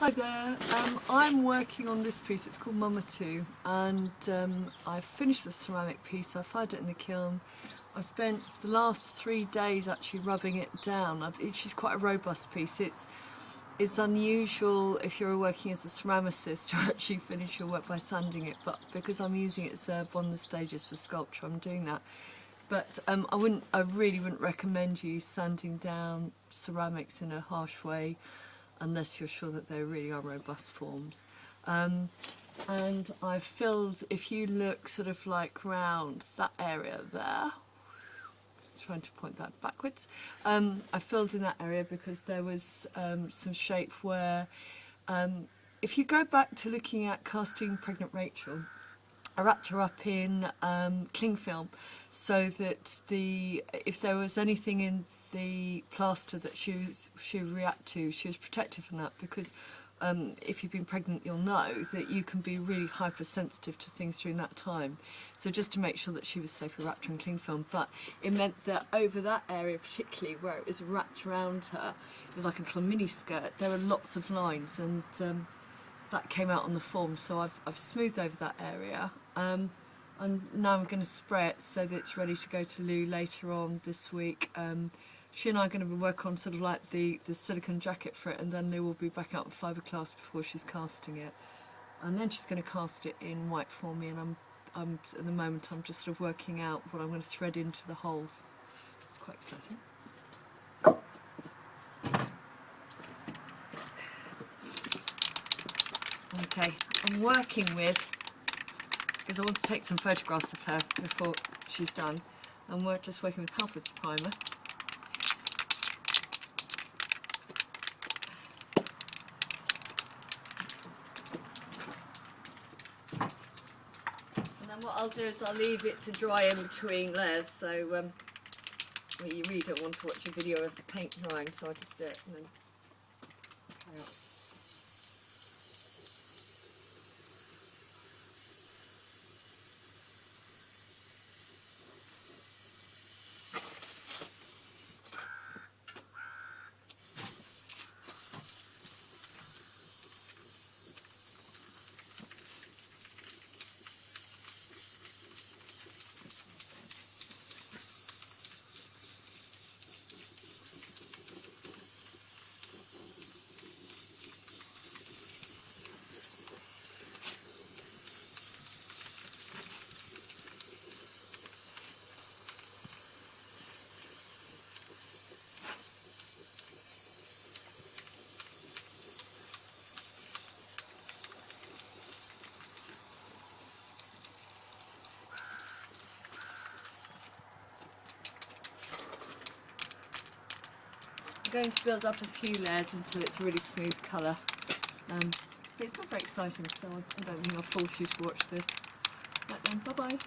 Hi there, I'm working on this piece, it's called Mama 2, and I've finished the ceramic piece, I fired it in the kiln. I've spent the last 3 days actually rubbing it down. It's quite a robust piece. It's unusual if you're working as a ceramicist to actually finish your work by sanding it, but because I'm using it as one of the stages for sculpture, I'm doing that. But I really wouldn't recommend you sanding down ceramics in a harsh way unless you're sure that they really are robust forms. And I've filled, if you look sort of like round that area there, trying to point that backwards, I filled in that area because there was some shape where, if you go back to looking at casting Pregnant Rachel, I wrapped her up in cling film so that if there was anything in the plaster that she would react to, she was protected from that, because if you've been pregnant you'll know that you can be really hypersensitive to things during that time. So just to make sure that she was safely wrapped in cling film, but it meant that over that area particularly where it was wrapped around her, it was like a little mini skirt, there were lots of lines, and that came out on the form, so I've smoothed over that area. And now I'm going to spray it so that it's ready to go to Lou later on this week. She and I are going to work on sort of like the silicone jacket for it, and then Lou will be back out in fibre class before she's casting it. And then she's going to cast it in white for me, and I'm at the moment I'm just sort of working out what I'm going to thread into the holes. It's quite exciting. Okay, I'm working with, because I want to take some photographs of her before she's done, and we're just working with Halfords primer. And then what I'll do is I'll leave it to dry in between layers, so well, you really don't want to watch a video of the paint drying, so I'll just do it and then carry on. I'm going to build up a few layers until it's a really smooth colour. But it's not very exciting, so I don't think I'll force you to watch this. Right then, bye bye.